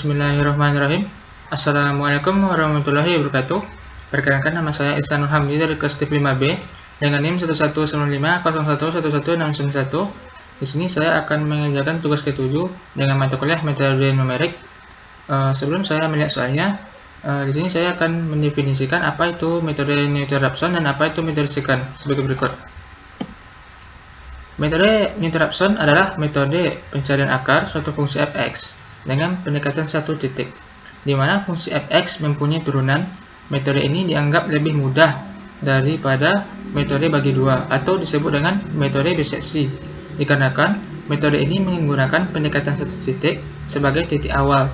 Bismillahirrahmanirrahim. Assalamualaikum warahmatullahi wabarakatuh. Perkenalkan, nama saya Ihsanul Hamdi dari kelas TIP 5B dengan NIM 11501111191. Di sini saya akan mengerjakan tugas ke-7 dengan mata kuliah metode numerik. Sebelum saya melihat soalnya, di sini saya akan mendefinisikan apa itu metode Newton-Raphson dan apa itu metode secant sebagai berikut. Metode Newton-Raphson adalah metode pencarian akar suatu fungsi f(x) dengan pendekatan satu titik, di mana fungsi f(x) mempunyai turunan. Metode ini dianggap lebih mudah daripada metode bagi dua atau disebut dengan metode biseksi, dikarenakan metode ini menggunakan pendekatan satu titik sebagai titik awal.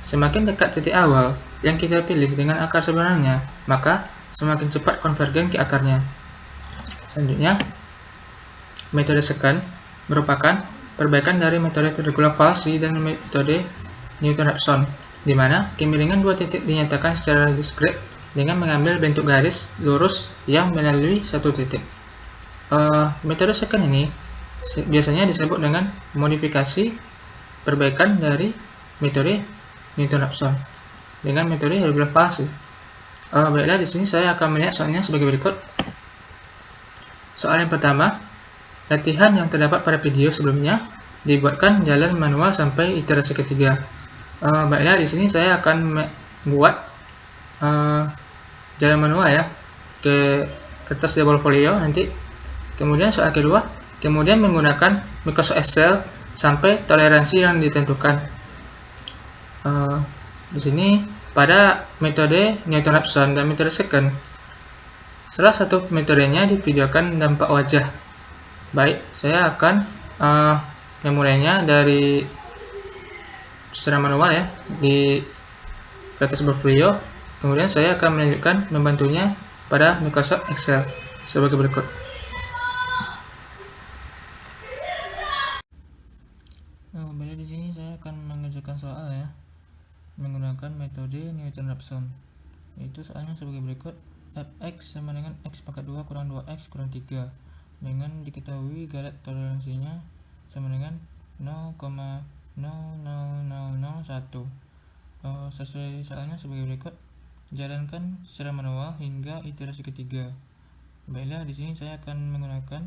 Semakin dekat titik awal yang kita pilih dengan akar sebenarnya, maka semakin cepat konvergen ke akarnya. Selanjutnya, metode secant merupakan perbaikan dari metode regular falsi dan metode Newton-Raphson, di mana kemiringan dua titik dinyatakan secara diskret dengan mengambil bentuk garis lurus yang melalui satu titik. Metode secant ini biasanya disebut dengan modifikasi perbaikan dari metode Newton-Raphson dengan metode regular falsi. Baiklah, di sini saya akan melihat soalnya sebagai berikut. Soal yang pertama, latihan yang terdapat pada video sebelumnya dibuatkan jalan manual sampai iterasi ketiga. Baiklah, di sini saya akan membuat jalan manual ya ke kertas double folio nanti. Kemudian soal kedua, kemudian menggunakan Microsoft Excel sampai toleransi yang ditentukan. Di sini pada metode Newton-Raphson dan metode secant, salah satu metodenya divideokan dampak wajah. Baik, saya akan memulainya dari secara manual ya di kertas berfolio. Kemudian saya akan melanjutkan membantunya pada Microsoft Excel sebagai berikut. Baik, di sini saya akan mengerjakan soal ya menggunakan metode Newton-Raphson, yaitu soalnya sebagai berikut. Fx sama dengan x pangkat 2 kurang 2x kurang 3 dengan diketahui garis toleransinya sama dengan 0,00001. Sesuai soalnya sebagai berikut. Jalankan secara manual hingga iterasi ketiga. Baiklah, di sini saya akan menggunakan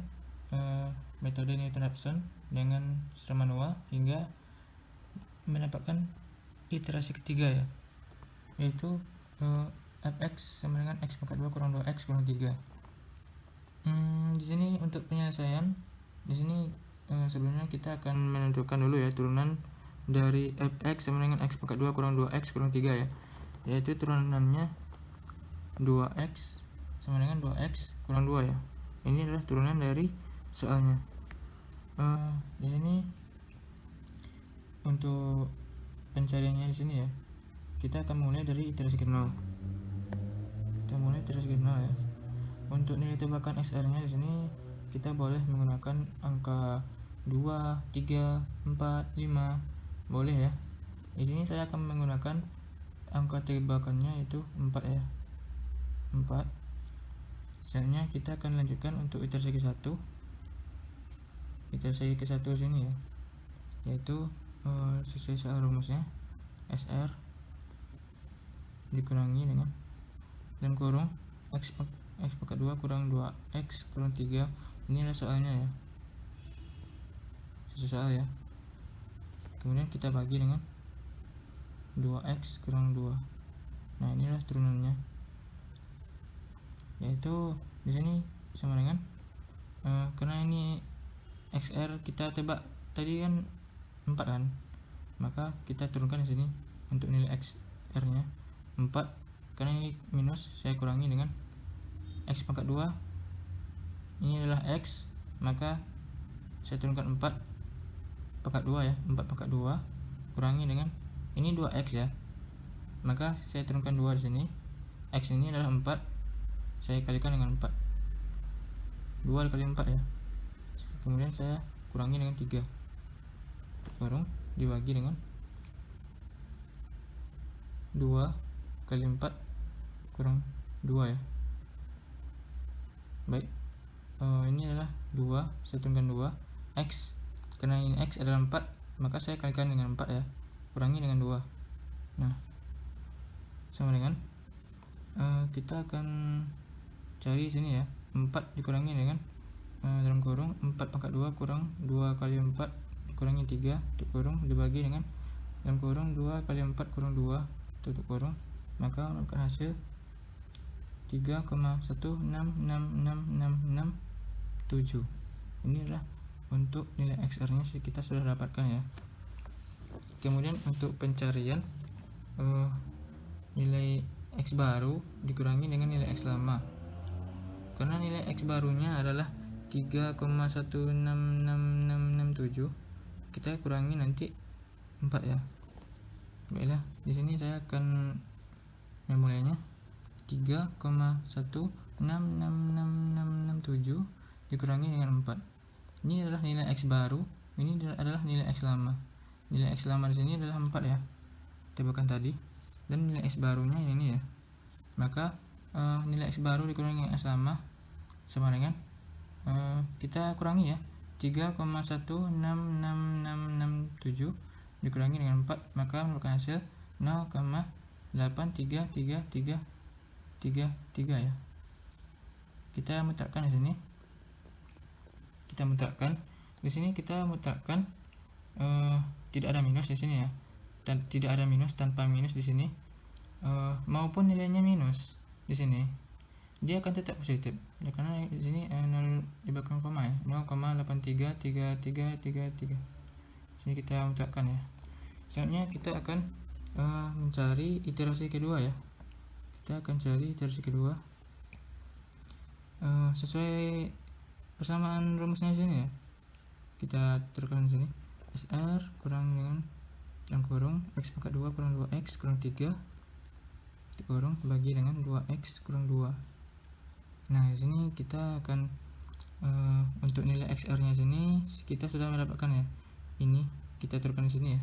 metode Newton-Raphson dengan secara manual hingga mendapatkan iterasi ketiga ya, yaitu fx sama dengan x pangkat 2 kurang 2x kurang 3. Di sini untuk penyelesaian, di sini sebelumnya kita akan menentukan dulu ya turunan dari fx sama dengan x pangkat 2 kurang 2x kurang 3 ya, yaitu turunannya 2x sama dengan 2x kurang 2 ya. Ini adalah turunan dari soalnya. Di sini untuk pencariannya di sini ya, kita akan mulai dari iterasi ke-0. Kita mulai iterasi ke-0 ya. Untuk nilai tebakan XR-nya di sini kita boleh menggunakan angka 2, 3, 4, 5, boleh ya. Di sini saya akan menggunakan angka tebakannya yaitu 4 ya. 4. Selanjutnya kita akan lanjutkan untuk iterasi ke-1. Iterasi ke-1 sini ya, yaitu sesuai soal rumusnya SR dikurangi dengan dan kurung x pangkat 2 kurang 2x kurang 3. Ini adalah soalnya ya, sesuai soal ya. Kemudian kita bagi dengan 2x kurang 2. Nah, inilah turunannya, yaitu di sini sama dengan karena ini XR kita tebak tadi kan 4 kan, maka kita turunkan di sini untuk nilai XR nya 4. Karena ini minus, saya kurangi dengan x pangkat 2, ini adalah x, maka saya turunkan 4 pangkat 2 ya, 4 pangkat 2 kurangi dengan ini 2x ya, maka saya turunkan 2 di sini. X ini adalah 4, saya kalikan dengan 4, 2 kali 4 ya. Kemudian saya kurangi dengan 3, baru dibagi dengan 2 kali 4 kurang 2 ya. Baik, ini adalah 2, saya turunkan 2 x, karena ini x adalah 4, maka saya kalikan dengan 4 ya, kurangi dengan 2. Nah, sama dengan kita akan cari sini ya, 4 dikurangi dengan dalam kurung 4 pangkat 2 kurang 2 kali 4 kurangi 3 tutup kurung dibagi dengan dalam kurung 2 kali 4 kurang 2 tutup kurung, maka mendapatkan hasil 3,16666667. Ini adalah untuk nilai XR nya kita sudah dapatkan ya. Kemudian untuk pencarian nilai X baru dikurangi dengan nilai X lama, karena nilai X barunya adalah 3,166667, kita kurangi nanti 4 ya. Baiklah, di sini saya akan memulainya. 3,166667 dikurangi dengan 4. Ini adalah nilai X baru, ini adalah nilai X lama. Nilai X lama di sini adalah 4 ya, tebakan tadi, dan nilai X barunya ini ya. Maka nilai X baru dikurangi dengan X lama sama dengan kita kurangi ya, 3,166667 dikurangi dengan 4, maka mendapatkan hasil 0,83333 ya. Kita mutakkan di sini. Kita mutakkan di sini, kita mutakkan tidak ada minus di sini ya, dan tidak ada minus tanpa minus di sini, maupun nilainya minus di sini, dia akan tetap positif ya, karena di sini 0 di belakang koma ya, 0,83333. Sini kita mutakkan ya. Selanjutnya kita akan mencari iterasi kedua ya. Kita akan cari iterasi kedua sesuai persamaan rumusnya di sini ya. Kita turunkan di sini, SR kurang dengan dalam kurung X pangkat 2 kurang 2X kurang 3 kurung bagi dengan 2X kurang 2. Nah, di sini kita akan untuk nilai XR nya sini kita sudah mendapatkan ya. Ini kita turunkan di sini ya,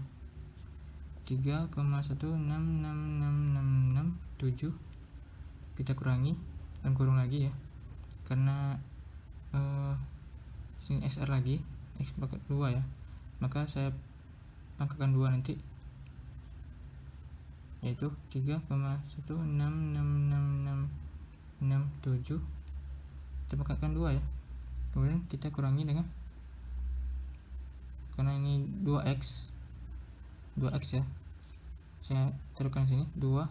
3,166667 kita kurangi dalam kurung lagi ya, karena sini XR lagi X pangkat 2 ya, maka saya pangkatkan 2 nanti, yaitu 3,166667 kita pangkatkan 2 ya. Kemudian kita kurangi dengan, karena ini 2x ya, saya taruhkan sini 2.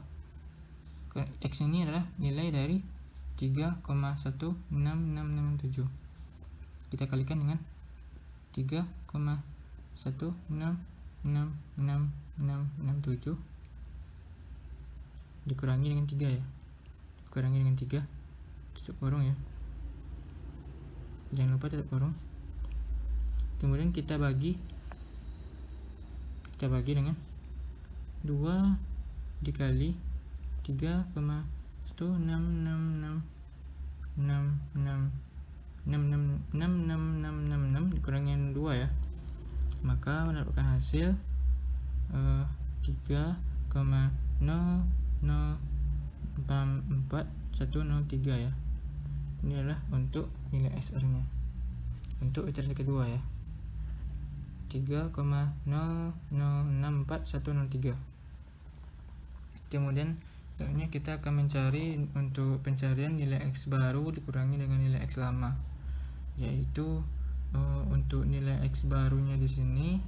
X ini adalah nilai dari 3,166667, kita kalikan dengan 3,166667 dikurangi dengan 3 ya, dikurangi dengan 3 tutup kurung ya, jangan lupa tutup kurung. Kemudian kita bagi dengan 2 dikali 3,166666 dikurangi dengan 2 ya, maka mendapatkan hasil 3,004103 ya. Ini adalah untuk nilai XR nya untuk iterasi kedua ya, 3,00644103. Kemudian selanjutnya kita akan mencari untuk pencarian nilai X baru dikurangi dengan nilai X lama, yaitu untuk nilai X barunya di sini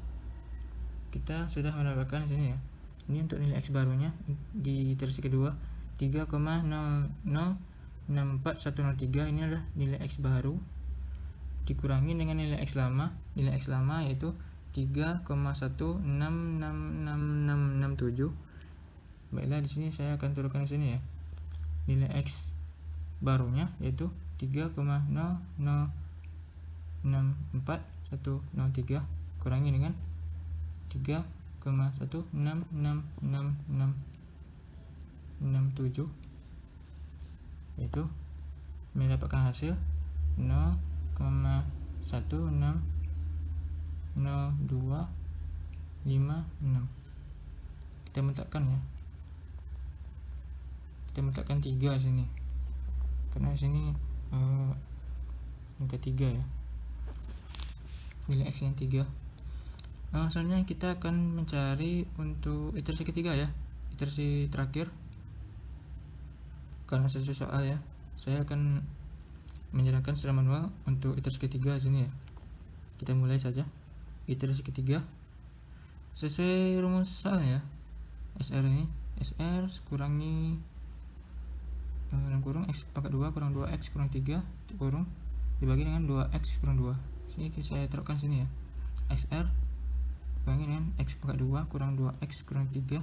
kita sudah mendapatkan di sini ya. Ini untuk nilai X barunya di iterasi kedua 3,00644103, ini adalah nilai X baru dikurangi dengan nilai X lama. Nilai X lama yaitu 3,166667. Baiklah, di sini saya akan turunkan di sini ya. Nilai X barunya yaitu 3,00644103 kurangi dengan 3,166667, yaitu mendapatkan hasil 0,160256. Kita mutakkan ya, kita mutakkan 3 sini, karena sini angka 3 ya, nilai X nya 3. Selanjutnya kita akan mencari untuk iterasi ketiga ya. iterasi terakhir, karena sesuai soal ya, saya akan menjalankan secara manual untuk iterasi ketiga sini ya. Kita mulai saja iterasi ketiga sesuai rumus soal ya. SR ini SR kurangi dalam kurung x pangkat 2 kurang 2x kurang 3 kurung dibagi dengan 2x kurang 2. Sini saya taruhkan sini ya. XR kurangi dengan x pangkat 2 kurang 2x kurang 3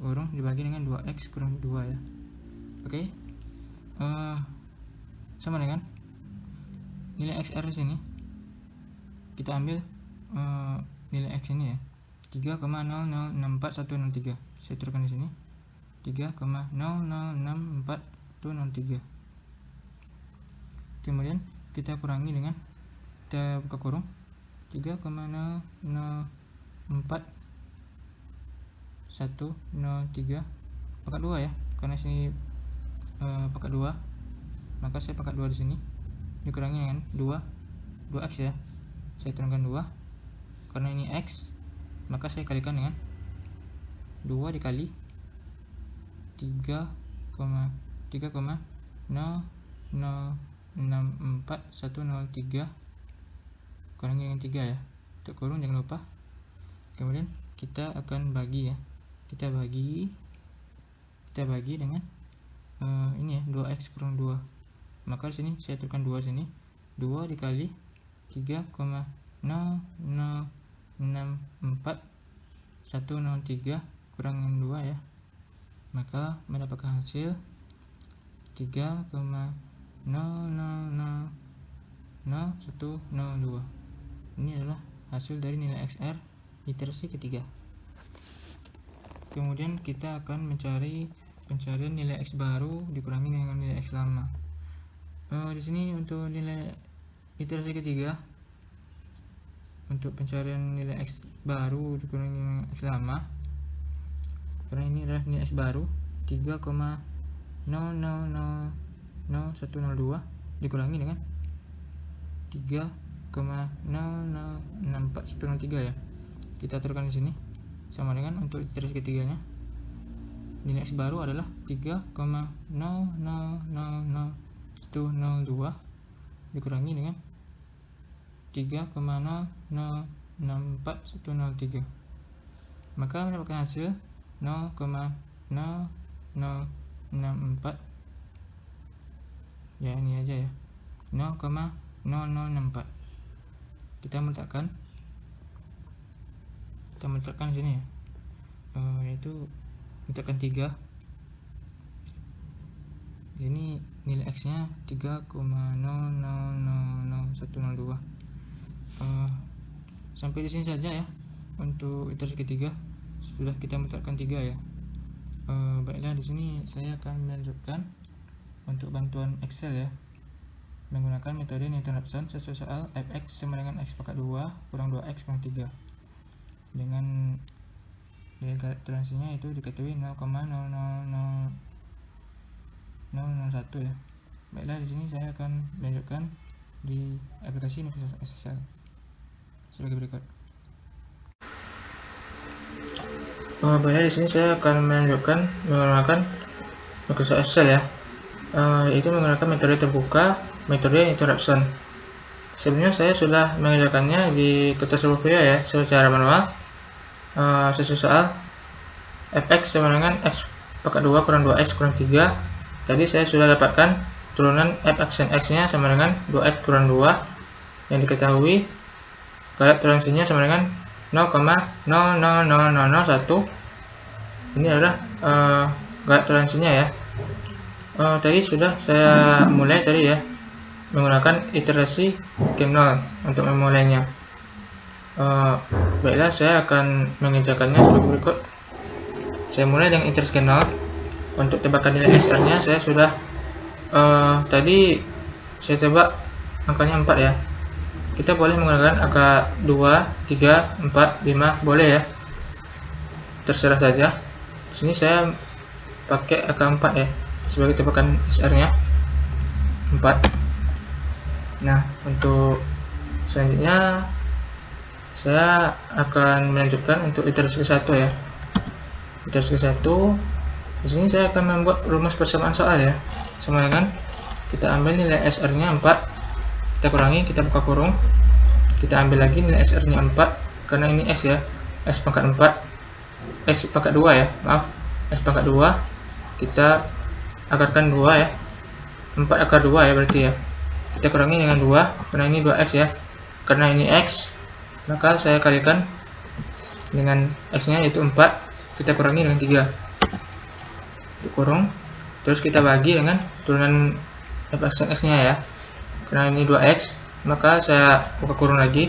kurung dibagi dengan 2x kurang 2 ya. Oke. Sama dengan nilai XR di sini. Kita ambil nilai X ini ya. 3,00641103. Saya turunkan di sini. 3,00641103. Kemudian kita kurangi dengan, kita buka kurung, 3,004103 pangkat 2 ya. Karena sini pangkat 2, maka saya pangkat 2 di sini dikurangi dengan 2x ya. Saya turunkan 2 karena ini x, maka saya kalikan dengan 2 dikali 3,00641103 kurangi dengan 3 ya. Untuk kurung jangan lupa. Kemudian kita akan bagi ya. Kita bagi dengan ini ya, 2x kurang 2. Maka di sini saya turunkan 2 sini. 2 dikali 3,00641103 kurang dengan 2 ya. Maka mendapatkan hasil 3,000102. Ini adalah hasil dari nilai XR iterasi ketiga. Kemudian kita akan mencari pencarian nilai X baru dikurangi dengan nilai X lama. Di sini untuk nilai iterasi ketiga, untuk pencarian nilai X baru dikurangi dengan X lama, karena ini adalah nilai X baru 3,000102 dikurangi dengan 3,00641103 ya. Kita aturkan di sini sama dengan untuk iterasi ketiganya. Nilai X baru adalah 3,000102 dikurangi dengan 3,00641103. Maka mendapatkan hasil 0,0064 ya, ini aja ya, 0,0064. Kita meletakkan sini ya, yaitu letakkan 3. Ini nilai X nya 3,000102. Sampai di sini saja ya untuk iterasi ketiga. Sudah kita meletakkan 3 ya. Baiklah, di sini saya akan melanjutkan untuk bantuan Excel ya, menggunakan metode Newton-Raphson sesuai soal fx sama dengan x pangkat 2 kurang 2x kurang 3 dengan nilai toleransinya itu diketahui 0,00001 ya. Baiklah, di sini saya akan melanjutkan di aplikasi Microsoft Excel sebagai berikut. Baiklah, di sini saya akan melanjutkan menggunakan Microsoft Excel ya, yaitu menggunakan metode terbuka, metode Newton-Raphson. Sebelumnya saya sudah mengerjakannya di kertas Word ya secara manual. Sesuai soal fx sama dengan x pangkat 2 kurang 2x kurang 3. Tadi saya sudah dapatkan turunan fx dan x nya sama dengan 2x kurang 2 yang diketahui garis toleransinya sama dengan 0,00001. Ini adalah garis toleransinya ya. Tadi sudah saya mulai tadi ya menggunakan iterasi game 0 untuk memulainya. Baiklah, saya akan mengerjakannya sebagai berikut. Saya mulai dengan iterasi game 0. Untuk tebakan nilai XR nya saya sudah tadi saya tebak angkanya 4 ya. Kita boleh menggunakan angka 2, 3, 4, 5 boleh ya, terserah saja. Di sini saya pakai angka 4 ya sebagai tebakan XR nya 4. Nah, untuk selanjutnya saya akan melanjutkan untuk iterasi ke-1 ya. iterasi ke-1. Di sini saya akan membuat rumus persamaan soal ya. Sama dengan kita ambil nilai SR-nya 4, kita kurangi, kita buka kurung, kita ambil lagi nilai SR-nya 4, karena ini X ya, X pangkat 4, X pangkat 2 ya, maaf, X pangkat 2, kita akarkan 2 ya, 4 akar 2 ya berarti ya, kita kurangi dengan 2, karena ini 2X ya, karena ini X, maka saya kalikan dengan X-nya yaitu 4, kita kurangi dengan 3, kurung, terus kita bagi dengan turunan fx x-nya ya, karena ini 2x, maka saya buka kurung lagi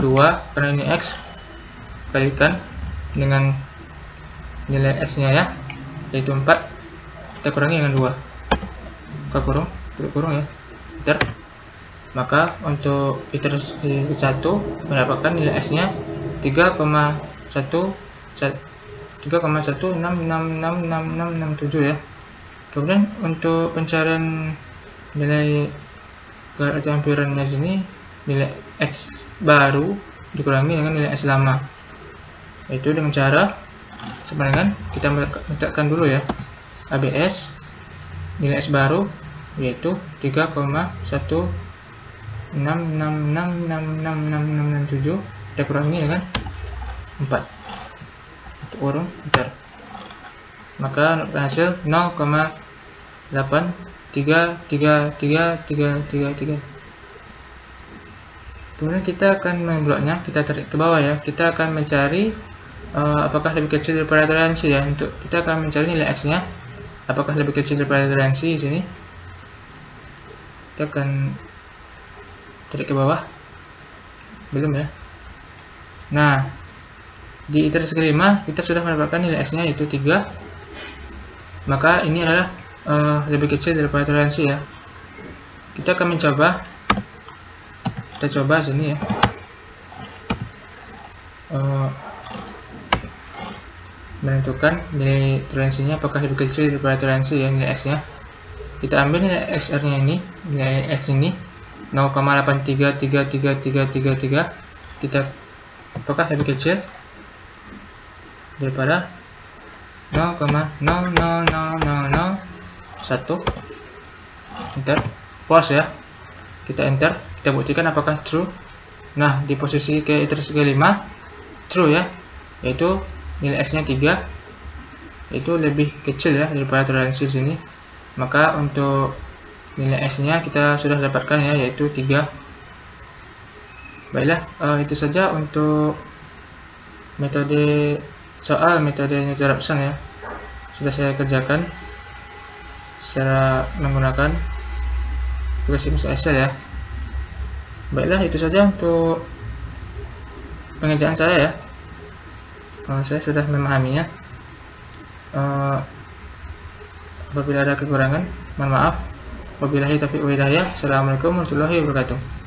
2, karena ini x, kalikan dengan nilai x-nya ya, yaitu 4, kita kurangi dengan 2, buka kurung, tutup kurung ya, enter. Maka untuk iterasi ke-1 mendapatkan nilai x-nya 3,166666667 ya. Kemudian untuk pencarian nilai garis hampirannya sini, nilai x baru dikurangi dengan nilai x lama, yaitu dengan cara sama dengan kita letakkan dulu ya ABS nilai x baru yaitu 3,166666667, kita kurangi dengan 4, kurung enter. Maka hasil 0,833333. Kemudian kita akan membloknya, kita tarik ke bawah ya. Kita akan mencari apakah lebih kecil daripada toleransi ya. Untuk kita akan mencari nilai x-nya apakah lebih kecil daripada toleransi di sini. Kita akan tarik ke bawah. Belum ya. Nah, di iterasi kelima kita sudah mendapatkan nilai x-nya yaitu 3, maka ini adalah lebih kecil daripada toleransi ya. Kita akan mencoba, kita coba sini ya, menentukan nilai toleransinya apakah lebih kecil daripada toleransi ya, nilai x-nya. Kita ambil nilai XR-nya ini, nilai x ini 0,833333, kita apakah lebih kecil daripada 0,00001, enter, pause ya, kita enter, kita buktikan apakah true. Nah, di posisi ke iterasi kelima true ya, yaitu nilai x nya 3, yaitu lebih kecil ya daripada toleransi sini. Maka untuk nilai x nya kita sudah dapatkan ya, yaitu 3. Baiklah, itu saja untuk metode soal metode interruption ya, sudah saya kerjakan secara menggunakan aplikasi Excel ya. Baiklah, itu saja untuk pengerjaan saya ya. Saya sudah memahaminya. Apabila ada kekurangan, mohon maaf. Wabillahi taufiq wal hidayah. Assalamualaikum warahmatullahi wabarakatuh.